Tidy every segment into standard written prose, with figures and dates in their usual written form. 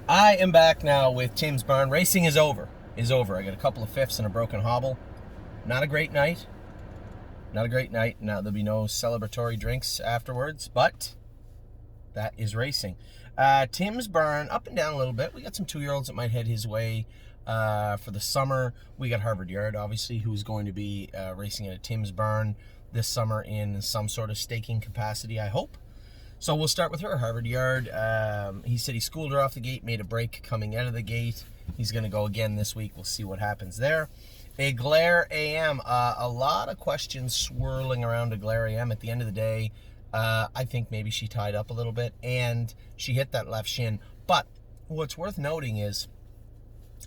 I am back now with Tim's Barn. Racing is over. I got a couple of fifths and a broken hobble. Not a great night. Now there'll be no celebratory drinks afterwards, but that is racing. Tim's Barn, up and down a little bit. We got some 2-year-olds that might head his way for the summer. We got Harvard Yard, obviously, who's going to be racing at a Tim's Barn this summer in some sort of staking capacity, I hope. So we'll start with her, Harvard Yard. He said he schooled her off the gate, made a break coming out of the gate. He's going to go again this week. We'll see what happens there. Eglare AM, a lot of questions swirling around Eglare AM. At the end of the day, I think maybe she tied up a little bit, and she hit that left shin. But what's worth noting is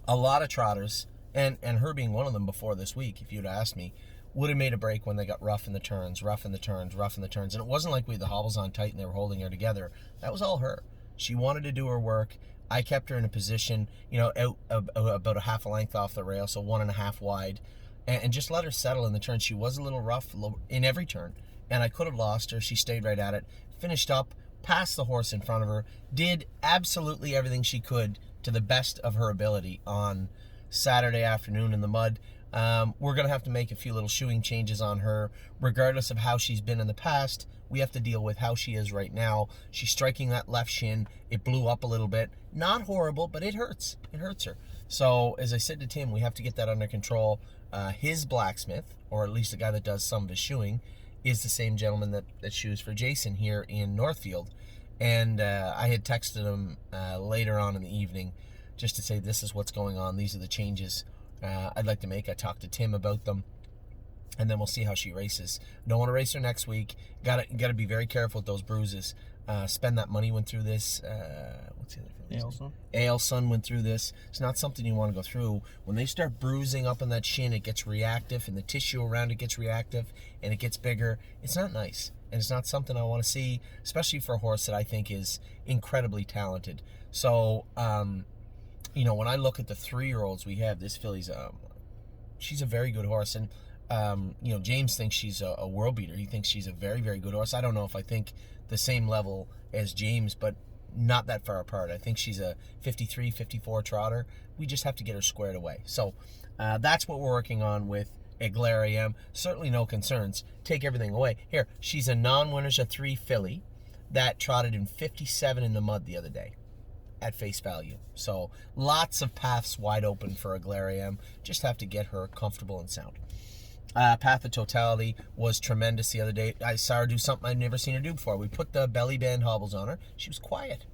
a lot of trotters, and her being one of them before this week, if you'd asked me, would have made a break when they got rough in the turns. And it wasn't like we had the hobbles on tight and they were holding her together. That was all her. She wanted to do her work. I kept her in a position, out about a half a length off the rail, so 1.5 wide, and just let her settle in the turn. She was a little rough in every turn, and I could have lost her. She stayed right at it, finished up, passed the horse in front of her, did absolutely everything she could to the best of her ability on Saturday afternoon in the mud. We're going to have to make a few little shoeing changes on her. Regardless of how she's been in the past, we have to deal with how she is right now. She's striking that left shin. It blew up a little bit. Not horrible, but it hurts. It hurts her. So, as I said to Tim, we have to get that under control. His blacksmith, or at least the guy that does some of his shoeing, is the same gentleman that shoes for Jason here in Northfield. And I had texted him later on in the evening just to say, this is what's going on. These are the changes I'd like to make. I talked to Tim about them, and then we'll see how she races. Don't want to race her next week. Got to be very careful with those bruises. Spend that money went through this. What's the other thing? Ailson went through this. It's not something you want to go through. When they start bruising up in that shin, it gets reactive, and the tissue around it gets reactive, and it gets bigger. It's not nice, and it's not something I want to see, especially for a horse that I think is incredibly talented. So, when I look at the 3-year-olds we have, this filly's she's a very good horse, and James thinks she's a world beater. He thinks she's a very, very good horse. I don't know if I think the same level as James, but not that far apart. I think she's a 53, 54 trotter. We just have to get her squared away. So that's what we're working on with Eglare AM. Certainly no concerns. Take everything away. Here, she's a non-winners of 3 filly that trotted in 57 in the mud the other day at face value. So lots of paths wide open for Eglare AM. Just have to get her comfortable and sound. Path of Totality was tremendous the other day. I saw her do something I'd never seen her do before. We put the belly band hobbles on her. She was quiet.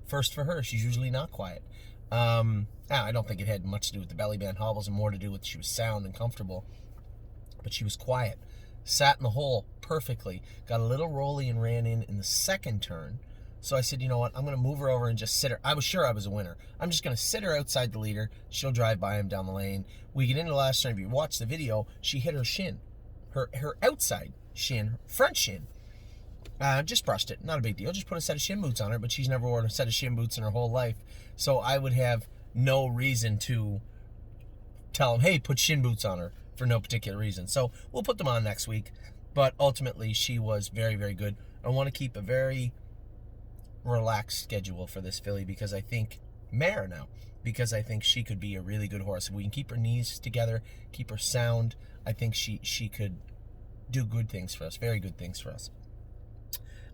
First for her. She's usually not quiet. I don't think it had much to do with the belly band hobbles and more to do with she was sound and comfortable. But she was quiet. Sat in the hole perfectly. Got a little rolly and ran in the second turn. So I said, you know what, I'm going to move her over and just sit her. I was sure I was a winner. I'm just going to sit her outside the leader. She'll drive by him down the lane. We get into the last turn. If you watch the video, she hit her shin. Her outside shin, front shin. Just brushed it. Not a big deal. Just put a set of shin boots on her, but she's never worn a set of shin boots in her whole life. So I would have no reason to tell him, hey, put shin boots on her for no particular reason. So we'll put them on next week. But ultimately, she was very, very good. I want to keep a very relaxed schedule for this filly because I think she could be a really good horse. If we can keep her knees together, keep her sound, I think she could do good things for us, very good things for us.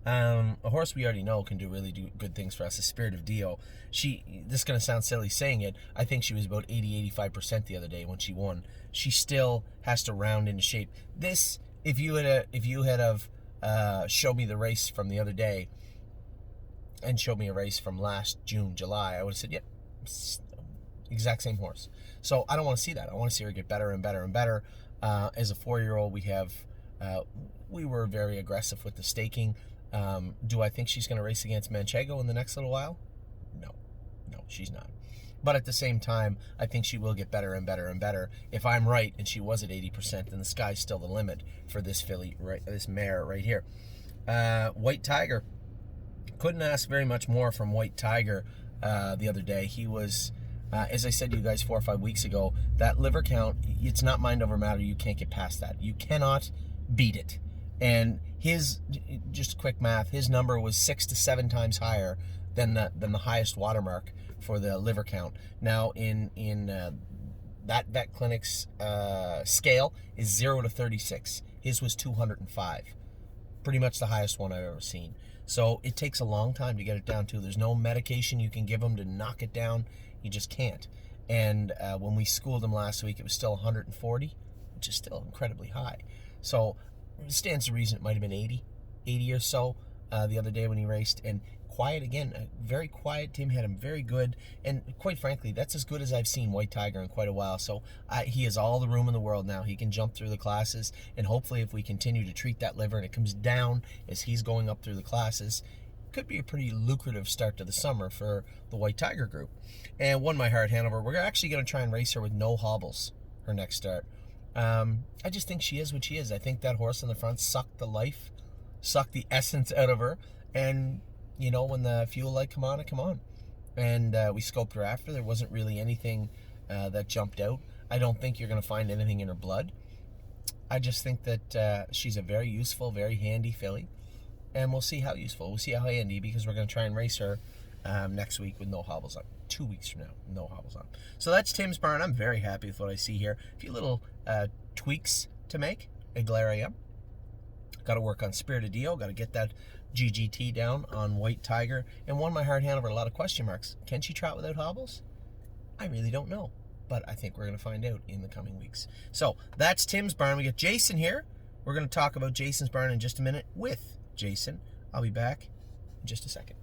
A horse we already know can do good things for us is Spirit of Dio. This is going to sound silly saying it. I think she was about 80-85% the other day when she won. She still has to round into shape. This, if you had showed me the race from the other day and showed me a race from last June, July, I would have said, yep, exact same horse. So I don't want to see that. I want to see her get better and better and better. As a 4-year-old, we were very aggressive with the staking. Do I think she's going to race against Manchego in the next little while? No, she's not. But at the same time, I think she will get better and better and better. If I'm right and she was at 80%, then the sky's still the limit for this filly, right? This mare right here. White Tiger. Couldn't ask very much more from White Tiger the other day. He was, as I said to you guys 4 or 5 weeks ago, that liver count, it's not mind over matter. You can't get past that. You cannot beat it. And just quick math, his number was 6 to 7 times higher than the highest watermark for the liver count. Now in that vet clinic's scale is 0 to 36. His was 205. Pretty much the highest one I've ever seen. So it takes a long time to get it down to. There's no medication you can give him to knock it down. You just can't. And when we schooled him last week, it was still 140, which is still incredibly high. So it stands to reason it might have been 80 or so the other day when he raced. And quiet again, very quiet. Tim had him very good, and quite frankly, that's as good as I've seen White Tiger in quite a while. So he has all the room in the world now. He can jump through the classes, and hopefully if we continue to treat that liver and it comes down as he's going up through the classes, it could be a pretty lucrative start to the summer for the White Tiger group. And Won My Heart Hanover, we're actually going to try and race her with no hobbles her next start. I just think she is what she is. I think that horse in the front sucked the essence out of her, and you know, when the fuel light come on, it come on. And we scoped her after. There wasn't really anything that jumped out. I don't think you're going to find anything in her blood. I just think that she's a very useful, very handy filly. And we'll see how useful. We'll see how handy, because we're going to try and race her next week with no hobbles on. 2 weeks from now, no hobbles on. So that's Tim's Barn. I'm very happy with what I see here. A few little tweaks to make. Glare AM. Got to work on Spirited Dio. Got to get that GGT down on White Tiger. And Won My Heart Hanover, a lot of question marks. Can she trot without hobbles? I really don't know. But I think we're going to find out in the coming weeks. So that's Tim's Barn. We got Jason here. We're going to talk about Jason's Barn in just a minute with Jason. I'll be back in just a second.